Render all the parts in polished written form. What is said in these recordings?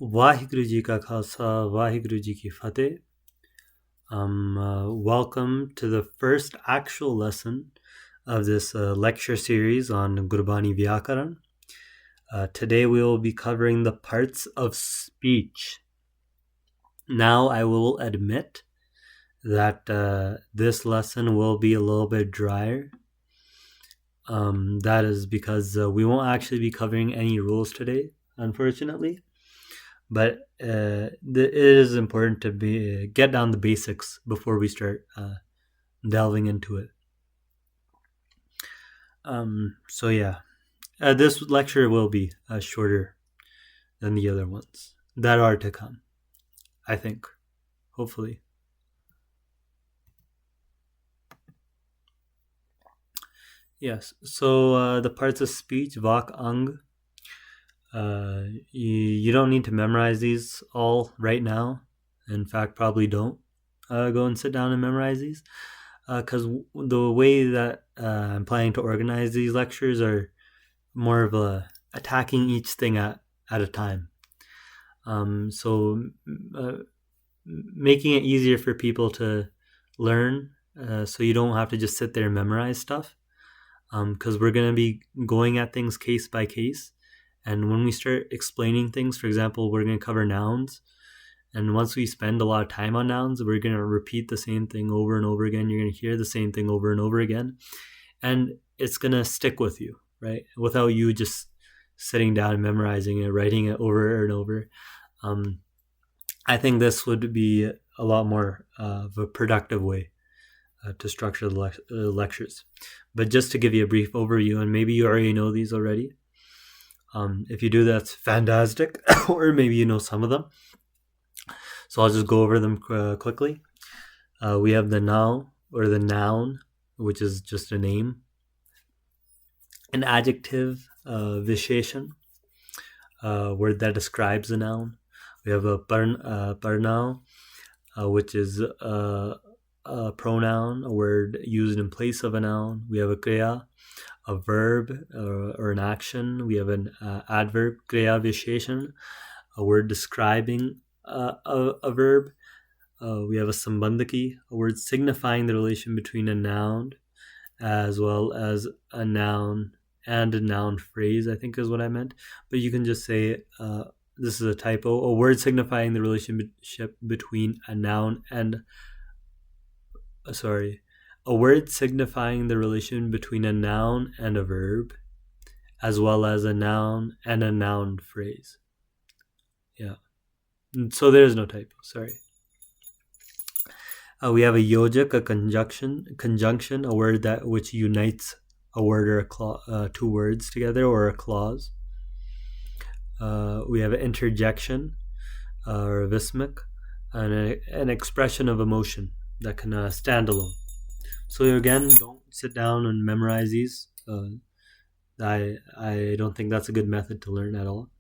Vaheguru Ji Ka Khalsa, Vaheguru Ji Ki Fateh. Welcome to the first actual lesson of this lecture series on Gurbani Vyakaran. Today we will be covering the parts of speech. Now I will admit that this lesson will be a little bit drier. That is because we won't actually be covering any rules today, unfortunately. But it is important to get down the basics before we start delving into it. This lecture will be shorter than the other ones that are to come, I think, hopefully. Yes, so the parts of speech, Vak Ang, you don't need to memorize these all right now. In fact, probably don't go and sit down and memorize these, because the way that I'm planning to organize these lectures are more of attacking each thing at a time. Making it easier for people to learn, so you don't have to just sit there and memorize stuff, because we're going to be going at things case by case. And when we start explaining things, for example, we're going to cover nouns. And once we spend a lot of time on nouns, we're going to repeat the same thing over and over again. You're going to hear the same thing over and over again. And it's going to stick with you, right? Without you just sitting down and memorizing it, writing it over and over. I think this would be a lot more of a productive way to structure the lectures. But just to give you a brief overview, and maybe you already know these already. If you do, that's fantastic. Or maybe you know some of them. So I'll just go over them quickly. We have the noun, or the noun, which is just a name. An adjective, visheshan, word that describes a noun. We have a parnoun, which is a pronoun, a word used in place of a noun. We have a kriya, a verb or an action. We have an adverb, kriya visheshan, a word describing a verb. We have a sambandhaki, a word signifying the relation between a noun as well as a noun and a noun phrase, I think is what I meant. But you can just say, this is a typo, a word signifying the relationship between a noun and a word signifying the relation between a noun and a verb, as well as a noun and a noun phrase. Yeah. So there's no typo, sorry. We have a yojak, a conjunction, a word which unites a word or two words together, or a clause. We have an interjection, or a vismic, and an expression of emotion that can stand alone. So again, don't sit down and memorize these. I don't think that's a good method to learn at all.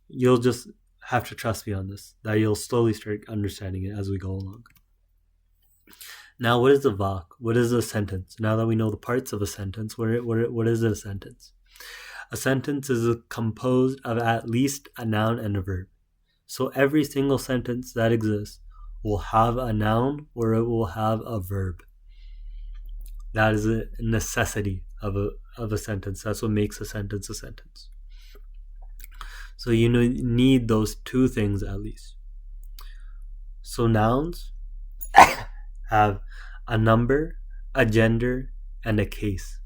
You'll just have to trust me on this, that you'll slowly start understanding it as we go along. Now, what is a vak? What is a sentence? Now that we know the parts of a sentence, what is a sentence? A sentence is composed of at least a noun and a verb. So every single sentence that exists will have a noun or it will have a verb. That is a necessity of a sentence. That's what makes a sentence a sentence. So you need those two things at least. So nouns have a number, a gender, and a case.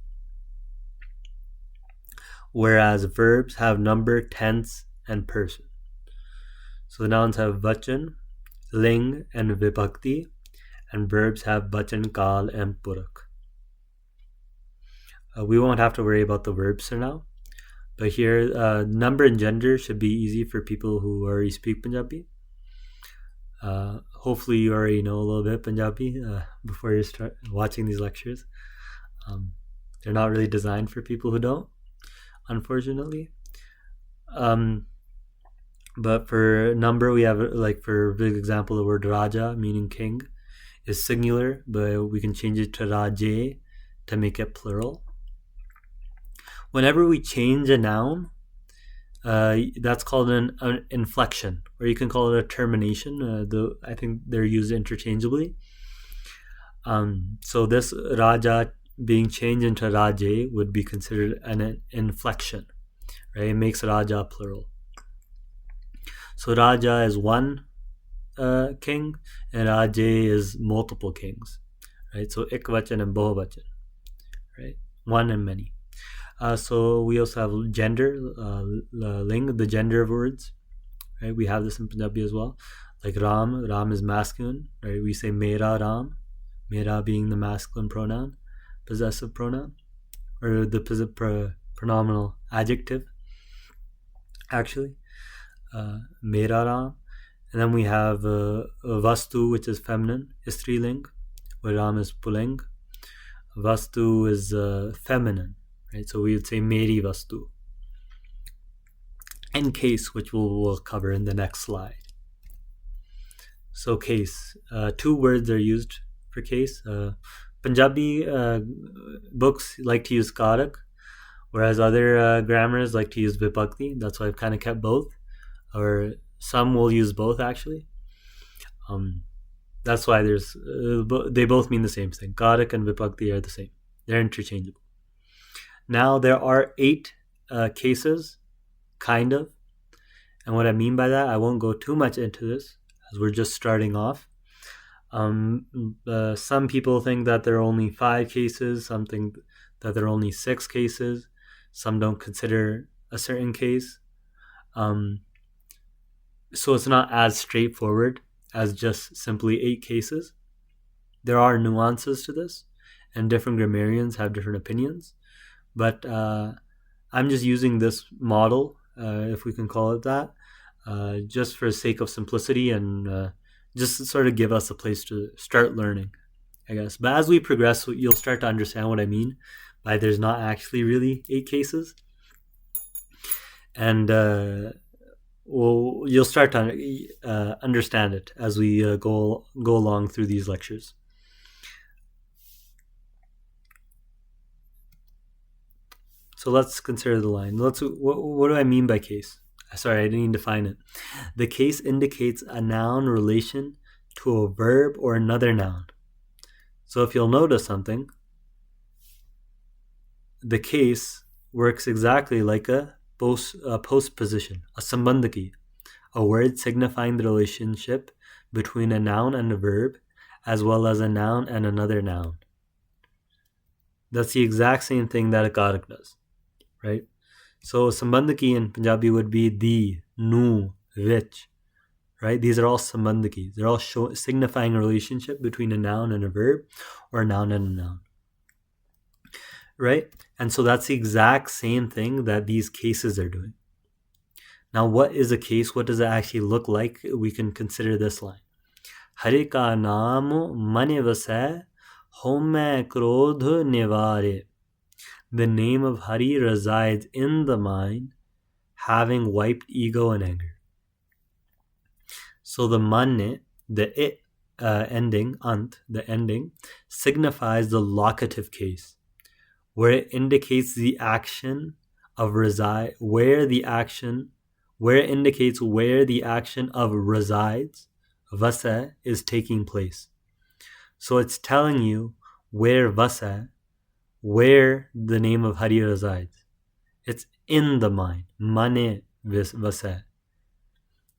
Whereas verbs have number, tense, and person. So nouns have vachan, ling, and vibhakti, and verbs have bachan, kal, and purak. We won't have to worry about the verbs for now. But here, number and gender should be easy for people who already speak Punjabi. Hopefully you already know a little bit Punjabi before you start watching these lectures. They're not really designed for people who don't, unfortunately. But for number, we have, like, for big example, the word Raja, meaning king, is singular, but we can change it to Raje to make it plural. Whenever we change a noun, That's called an inflection, or you can call it a termination. I think they're used interchangeably. So this Raja being changed into Raje would be considered an inflection, right? It makes Raja plural. So Raja is one king, and Raje is multiple kings, right? So ikvachan and bahuvachan, right? One and many. So we also have gender, ling, the gender of words, right? We have this in Punjabi as well. Like Ram is masculine, right? We say mera Ram, mera being the masculine pronoun, possessive pronoun, or the pronominal adjective, actually. Mera Ram. And then we have Vastu, which is feminine, Striling, where Ram is Puling. Vastu is feminine, right? So we would say Meri Vastu. And case, which we'll cover in the next slide. So case, two words are used for case. Punjabi books like to use karak, whereas other grammars like to use vibhakti. That's why I've kind of kept both, or some will use both actually. That's why they both mean the same thing. Karak and vibhakti are the same. They're interchangeable. Now there are 8 cases, kind of. And what I mean by that, I won't go too much into this as we're just starting off. Some people think that there are only 5 cases, some think that there are only 6 cases, some don't consider a certain case. So it's not as straightforward as just simply 8 cases. There are nuances to this, and different grammarians have different opinions. But I'm just using this model, if we can call it that, just for the sake of simplicity and just to sort of give us a place to start learning, I guess. But as we progress, you'll start to understand what I mean by there's not actually really 8 cases. And you'll start to understand it as we go along through these lectures. So let's consider the line. What do I mean by case? Sorry, I didn't define it. The case indicates a noun relation to a verb or another noun. So if you'll notice something, the case works exactly like a postposition, a sambandhaki, a word signifying the relationship between a noun and a verb, as well as a noun and another noun. That's the exact same thing that a karak does, right? So sambandhaki in Punjabi would be the, nu, which, right? These are all sambandhakis. They're all signifying a relationship between a noun and a verb, or a noun and a noun, right? And so that's the exact same thing that these cases are doing. Now, what is a case? What does it actually look like? We can consider this line. Hari ka naam mane vasai, home krodh nivare. The name of Hari resides in the mind, having wiped ego and anger. So the manne, the it ending, ant, the ending, signifies the locative case, where it indicates the action of reside, where it indicates where the action of resides, vasa, is taking place. So it's telling you where vasa, where the name of Hari resides. It's in the mind. Mane vasa.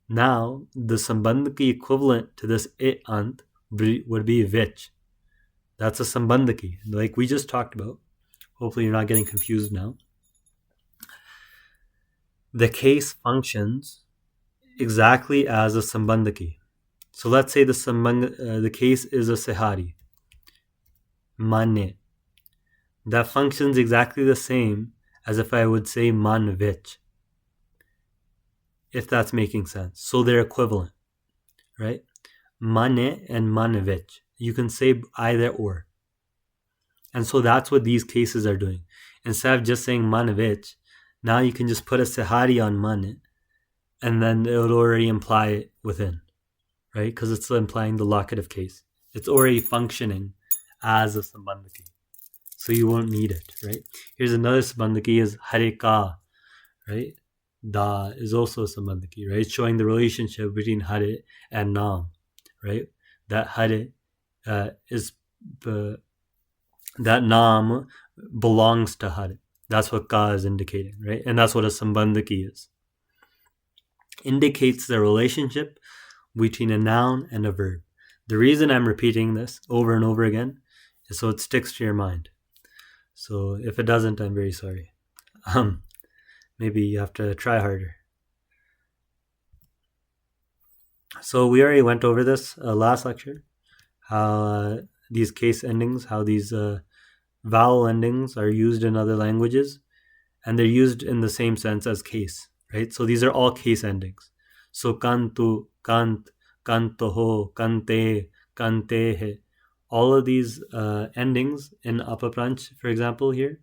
Now, the sambandhaki equivalent to this it ant would be vich. That's a sambandhaki, like we just talked about. Hopefully you're not getting confused now. The case functions exactly as a sambandhaki. So let's say the case is a sehari, mane. That functions exactly the same as if I would say man vich, if that's making sense. So they're equivalent, right? Mane and man vich. You can say either or. And so that's what these cases are doing. Instead of just saying man vich, now you can just put a sehari on mane, and then it would already imply it within, right? Because it's implying the locative case. It's already functioning as a sambandhaki. So you won't need it, right? Here's another sambandhaki is hare ka, right? Da is also a sambandhaki, right? It's showing the relationship between hare and naam, right? That hare is that naam belongs to hare. That's what ka is indicating, right? And that's what a sambandhaki is. Indicates the relationship between a noun and a verb. The reason I'm repeating this over and over again is so it sticks to your mind. So if it doesn't, I'm very sorry. Maybe you have to try harder. So we already went over this last lecture, how these case endings, how these vowel endings are used in other languages, and they're used in the same sense as case, right? So these are all case endings. So kantu, kant, kantoho, kante, kantehe, all of these endings in apapranch, for example, here,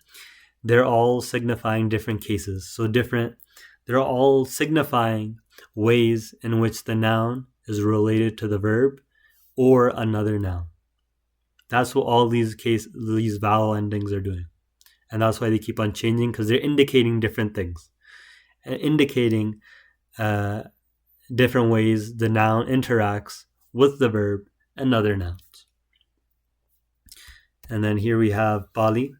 they're all signifying different cases. So they're all signifying ways in which the noun is related to the verb or another noun. That's what all these vowel endings are doing. And that's why they keep on changing, because they're indicating different things, indicating different ways the noun interacts with the verb and other nouns. And then here we have Pali,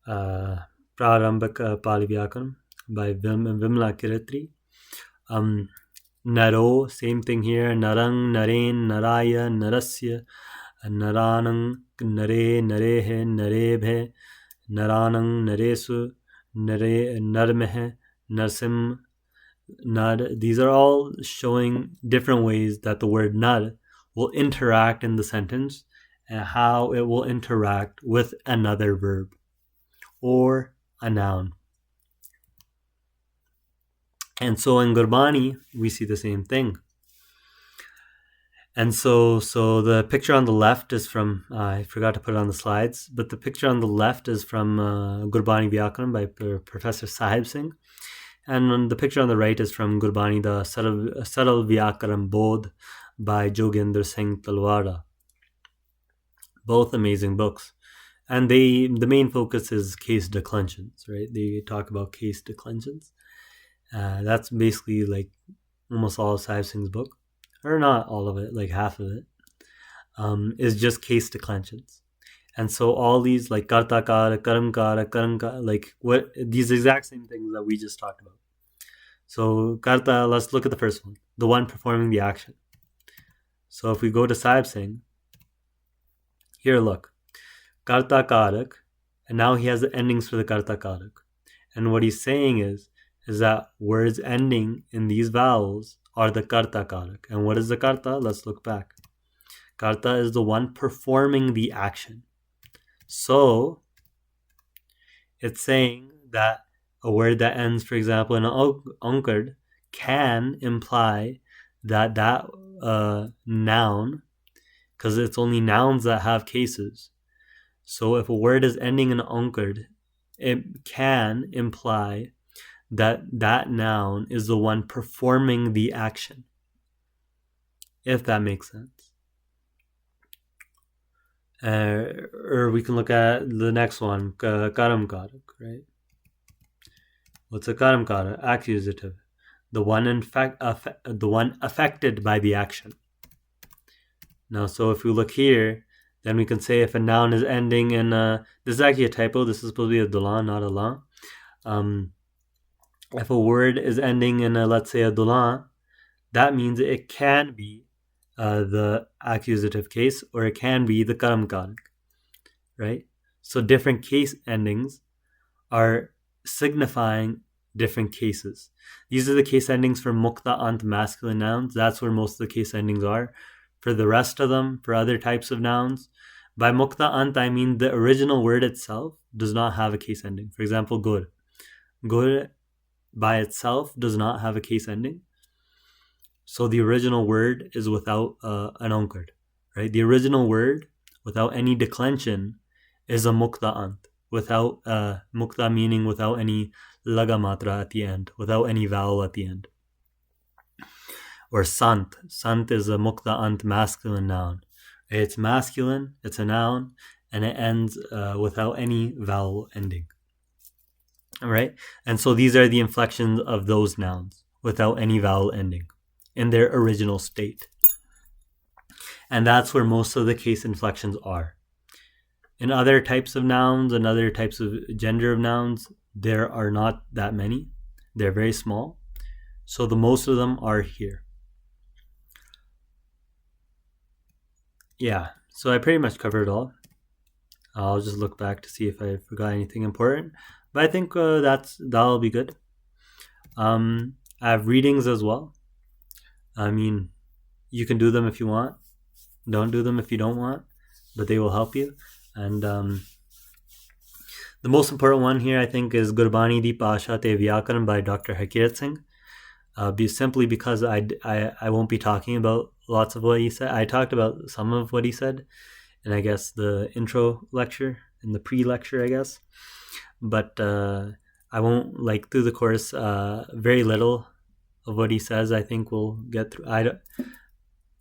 Prarambhaka Pali Vyakaranam by Vimla Kiritri. Naro, same thing here. Narang, Naren, Naraya, Narasya, Naranang, Nare, Narehe, Narebhe, Naranang, Naresu, Nare, Narmehe, Narsim, Nar. These are all showing different ways that the word nar will interact in the sentence and how it will interact with another verb or a noun. And so in Gurbani, we see the same thing. And so the picture on the left is from, I forgot to put it on the slides, but the picture on the left is from Gurbani Vyakaran by Professor Sahib Singh. And the picture on the right is from Gurbani, the Saral Vyakaran Bodh by Joginder Singh Talwara. Both amazing books. And the main focus is case declensions, right? They talk about case declensions. That's basically like almost all of Sahib Singh's book. Or not all of it, like half of it, is just case declensions. And so all these like karta kara, karam kara, like what these exact same things that we just talked about. So karta, let's look at the first one, the one performing the action. So if we go to Sahib Singh, here look, karta karak, and now he has the endings for the karta karak. And what he's saying is that words ending in these vowels are the karta karak. And what is the karta? Let's look back. Karta is the one performing the action. So it's saying that a word that ends, for example, in ankard can imply that noun, because it's only nouns that have cases. So if a word is ending in ankard, it can imply that noun is the one performing the action, if that makes sense. Or we can look at the next one, karam karak, right? What's a karam karak? Accusative, the one affected by the action. Now, so if we look here, then we can say if a noun is ending in this is actually a typo. This is supposed to be a dulan, not a la. If a word is ending in let's say a dulan, that means it can be the accusative case, or it can be the karam karak, right? So different case endings are signifying different cases. These are the case endings for mukta ant masculine nouns. That's where most of the case endings are. For the rest of them, for other types of nouns, by mukta ant, I mean the original word itself does not have a case ending. For example, gur. Gur by itself does not have a case ending. So the original word is without an ankard, right? The original word without any declension is a mukta ant. Without mukta meaning without any lagamatra at the end, without any vowel at the end. Or sant. Sant is a mukta ant masculine noun. It's masculine, it's a noun, and it ends without any vowel ending. All right. And so these are the inflections of those nouns without any vowel ending in their original state. And that's where most of the case inflections are. In other types of nouns and other types of gender of nouns, there are not that many. They're very small. So the most of them are here. Yeah, so I pretty much covered it all. I'll just look back to see if I forgot anything important. But I think that'll be good. I have readings as well. I mean, you can do them if you want. Don't do them if you don't want, but they will help you. And the most important one here, I think, is Gurbani Di Pasha Te Vyakaran by Dr. Hakirat Singh. Simply because I won't be talking about lots of what he said. I talked about some of what he said, and I guess the intro lecture and the pre-lecture, I guess. But I won't, through the course, very little of what he says I think we'll get through.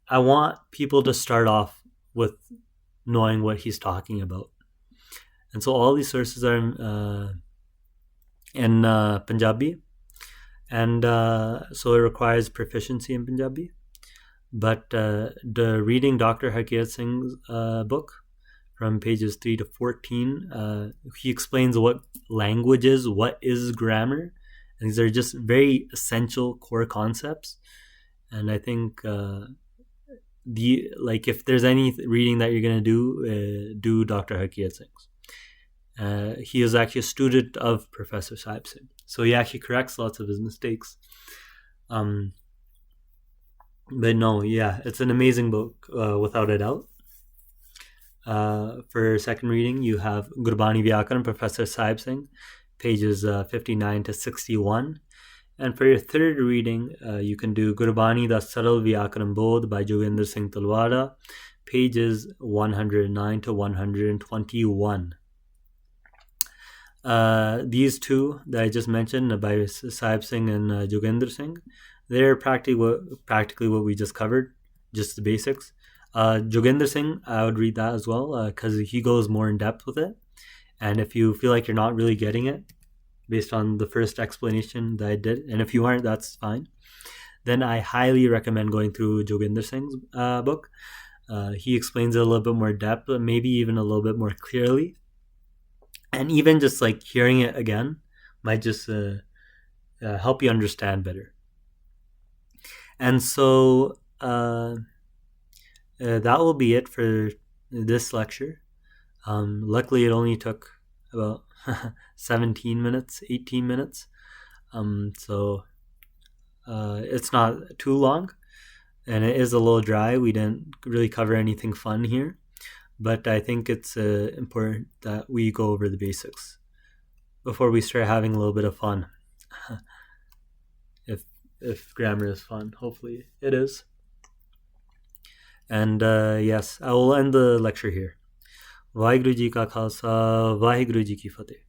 I want people to start off with knowing what he's talking about. And so all these sources are in Punjabi. And so it requires proficiency in Punjabi. But the reading Dr. Hakirat Singh's book from pages 3 to 14, he explains what language is, what is grammar. And these are just very essential core concepts. And I think if there's any reading that you're going to do Dr. Hakirat Singh's. He is actually a student of Professor Sahib Singh. So he actually corrects lots of his mistakes. But no, yeah, it's an amazing book, without a doubt. For second reading, you have Gurbani Vyakaran, Professor Sahib Singh, pages 59 to 61. And for your third reading, you can do Gurbani Da Saral Vyakaran Bodh by Joginder Singh Talwara, pages 109 to 121. These two that I just mentioned by Sahib Singh and Joginder Singh, they're practically what we just covered, just the basics. Joginder Singh, I would read that as well because he goes more in depth with it. And if you feel like you're not really getting it based on the first explanation that I did, and if you aren't, that's fine, then I highly recommend going through Joginder Singh's book. He explains it a little bit more depth, but maybe even a little bit more clearly. And even just hearing it again might just help you understand better. And so that will be it for this lecture. Luckily, it only took about 17 minutes, 18 minutes. So it's not too long. And it is a little dry. We didn't really cover anything fun here. But I think it's important that we go over the basics before we start having a little bit of fun. if grammar is fun, hopefully it is. And yes, I will end the lecture here. Vaheguru Ji Ka Khalsa, Vaheguru Ji Ki Fateh.